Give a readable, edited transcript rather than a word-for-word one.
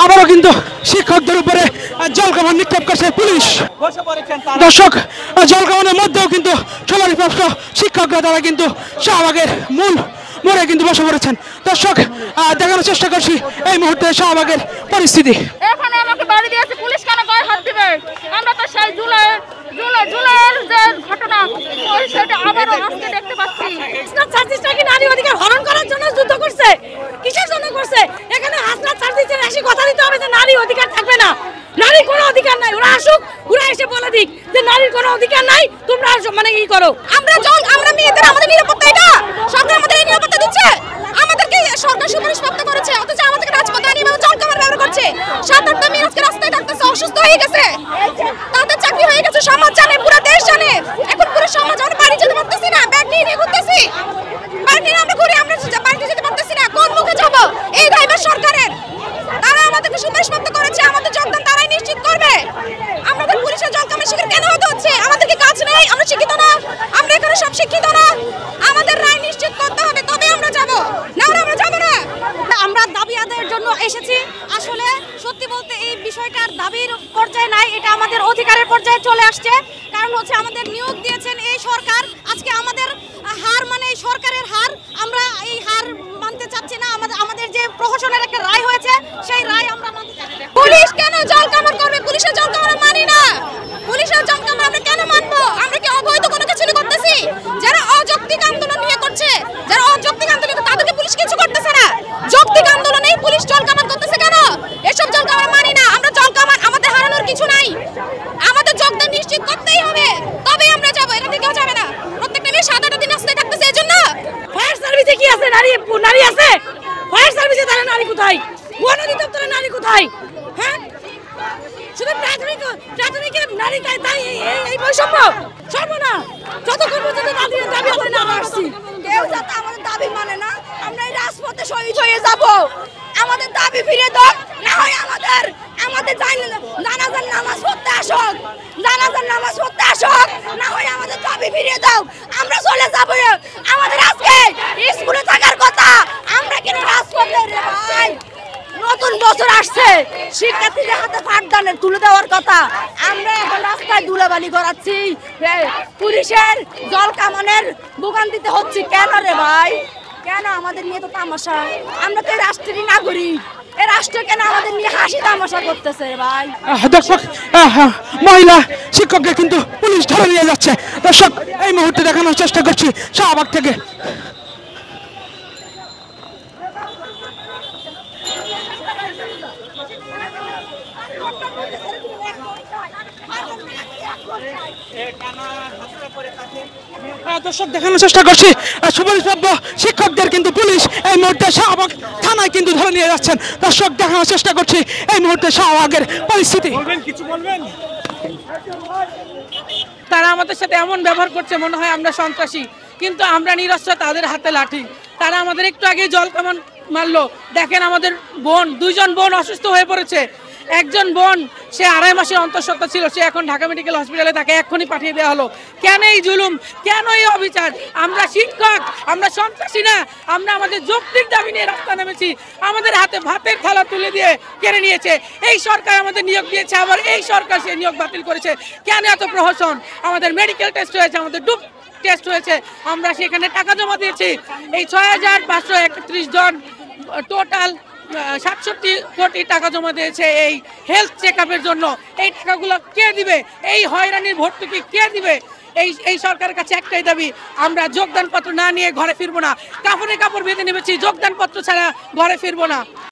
আবারও কিন্তু শিক্ষকদের উপরে জলকামান নিক্ষেপ করছে পুলিশ। দর্শক, জলকামানের মধ্যেও কিন্তু সমরপ্রাপ্ত শিক্ষকরা তারা কিন্তু শাহবাগের মূল মোড়ে কিন্তু বসে পড়েছেন। দর্শক, দেখানোর চেষ্টা করছি এই মুহূর্তে শাহবাগের পরিস্থিতি। এখানে আমাকে বাড়ি দিয়েছে পুলিশ, কেন গায়ে হাত দিবে? আমরা তো সেই জুলাইয়ের যে ঘটনা সেটা আবারও আজকে দেখতে পাচ্ছি। কি নারী অধিকার হরণ করার জন্য যুদ্ধ করছে? কিসের জন্য করছে? এখানে হাসনাত সার্জিসের এসে কথা দিতে হবে যে নারী অধিকার থাকবে না, নারীর কোনো অধিকার নাই। ওরা আসুক, ওরা এসে বলে দিক যে নারীর কোনো অধিকার নাই, তোমরা মানে কি করো। আমরা মেয়েদের আমাদের নিরাপত্তা, এটা সরকার আমাদের এই নিরাপত্তা দিচ্ছে। আমাদেরকে সরকার সুপারিশ প্রাপ্ত করেছে, অথচ আমাদেরকে রাজপথে আনিয়ে জলকামান ব্যবহার করছে। 7-8টা মেয়ে আজকে রাস্তায় ডাকতেছে, অসুস্থ হয়ে গেছে, তাদের চাকরি হয়ে গেছে। সমাজ জানে, পুরো দেশ জানে। এখন পুরো সমাজ, আমরা বাড়ি যেতে পারতেছি না, ব্যাগ নিয়ে ঘুরতেছি, ব্যাগ নিয়ে আমরা ঘুরি, আমরা বাড়িতে যেতে পারতেছি না। কোন মুখে যাবো? এই দায়ভার সরকারের। তারা আমাদেরকে সুপারিশ প্রাপ্ত করেছে, আমাদের যোগদান তারাই নিশ্চিত করবে। আমাদের পুলিশের জলকামানের শিকার কেন হতে হচ্ছে? আমাদেরকে কাজ নেই, আমরা শিক্ষিত না, আমরা এখানে সব শিক্ষিত না। আমাদের রায় নিশ্চিত করতে হবে, তবে আমরা যাব, না আমরা যাব না। আমরা দাবি আদায়ের জন্য এসেছি। আসলে সত্যি বলতে এই বিষয়টার দাবির পর্যায়ে নাই, এটা আমাদের অধিকারের পর্যায়ে চলে আসছে। কারণ হচ্ছে আমাদের নিয়োগ দিয়েছেন এই সরকার, আজকে আমাদের হার মানে এই সরকারের হার, আমরা এই হার মানতে চাচ্ছি না। আমাদের যে প্রহসনের একটা রায় হয়েছে সেই রায় আমরা মানতে চাচ্ছি না। পুলিশ কেন জলকামান করবে? পুলিশের জলকামান মানি না। পুলিশের জলকামান আমরা কেন মানবো? আমরা কি অবৈধ কোনো কিছু করতেছি? যারা অযৌক্তিক আন্দোলন নিয়ে করছে, যারা অযৌক্তিক আন্দোলন, তাদেরকে পুলিশ কিছু করতেছে না। যৌক্তিক আন্দোলনেই পুলিশ জলকামান করতেছে কেন? এসব জলকামান মানি না আমরা। জলকামান আমাদের হারানোর কিছু নাই, আমাদের যোগদান নিশ্চিত করতেই হবে, তবেই আমরা যাবো। এটা থেকে যাবে না। প্রত্যেকটা মেয়ে 7-8 দিন রাস্তায় থাকতেছে এই জন্য। ফায়ার সার্ভিসে কি আছে? নারী আছে? ফায়ার সার্ভিসে তারা নারী কোথায়? বন অধিদপ্তরে নারী কোথায়? হ্যাঁ, শুধু প্রাথমিক নারী তাই এই বৈষম্য সর্বনা। যতক্ষণ পর্যন্ত দাবি আদায় না আসছি, কেউ যাতে আমাদের দাবি মানে না, আমরা এই রাজপথে শহীদ হয়ে যাব। আমাদের দাবি ফিরে দাও, না হয় আমাদের জানাজার নামাজ পড়তে আসুক, জানাজার নামাজ পড়তে আসুক, না হয় আমাদের দাবি ফিরে দাও। আমরা চলে যাব। আমাদের আজকে স্কুলে থাকার কথা, আমরা কেন রাজপথে? রে ভাই, নতুন বছর আসছে, শিক্ষার্থীদের হাতে পাঠদানের তুলে দেওয়ার কথা, আমরা এখন রাস্তায় ধুলাবালি করাচ্ছি, পুলিশের জলকামানের দোকান দিতে হচ্ছে কেন রে ভাই? কেন আমাদের নিয়ে তো তামাশা? আমরা তো এই রাষ্ট্রেরই নাগরিক, এই রাষ্ট্র কেন আমাদের নিয়ে হাসি তামাশা করতেছে ভাই? দর্শক, মহিলা শিক্ষককে কিন্তু পুলিশ ধরে নিয়ে যাচ্ছে। দর্শক, এই মুহূর্তে দেখানোর চেষ্টা করছি শাহবাগ থেকে। দর্শক, দেখানোর চেষ্টা করছি সুপারিশপ্রাপ্ত শিক্ষকদের কিন্তু পুলিশ এই মুহূর্তে শাহবাগ থানায় কিন্তু ধরে নিয়ে যাচ্ছেন। দর্শক, দেখানোর চেষ্টা করছি এই মুহূর্তে শাহবাগের পরিস্থিতি। কিছু বলবেন? তারা আমাদের সাথে এমন ব্যবহার করছে মনে হয় আমরা সন্ত্রাসী, কিন্তু আমরা নিরস্ত্র, তাদের হাতে লাঠি। তারা আমাদের একটু আগে জলকামান মারলো। দেখেন, আমাদের দুইজন বোন অসুস্থ হয়ে পড়েছে। একজন বোন, সে 2.5 মাসের অন্তঃসত্ত্বা ছিল, সে এখন ঢাকা মেডিকেল হসপিটালে, তাকে এক্ষুনি পাঠিয়ে দেওয়া হলো। কেন এই জুলুম? কেন এই অবিচার? আমরা শিক্ষক, আমরা সন্ত্রাসী না। আমরা আমাদের যৌক্তিক দাবি নিয়ে রাস্তা নেমেছি। আমাদের হাতে ভাতের থালা তুলে দিয়ে কেড়ে নিয়েছে এই সরকার। আমাদের নিয়োগ দিয়েছে, আবার এই সরকার সে নিয়োগ বাতিল করেছে। কেন এত প্রহসন? আমাদের মেডিকেল টেস্ট হয়েছে, আমাদের ডুপ টেস্ট হয়েছে, আমরা সেখানে টাকা জমা দিয়েছি। এই 6,531 জন টোটাল 67 কোটি টাকা জমা দিয়েছে এই হেলথ চেক আপের জন্য। এই টাকাগুলো কে দিবে? এই হয়রানির ভর্তুকি কে দিবে? এই সরকারের কাছে একটাই দাবি, আমরা যোগদানপত্র না নিয়ে ঘরে ফিরবো না। কাপড়ে কাপড় বেঁধে নেমেছি, যোগদানপত্র ছাড়া ঘরে ফিরবো না।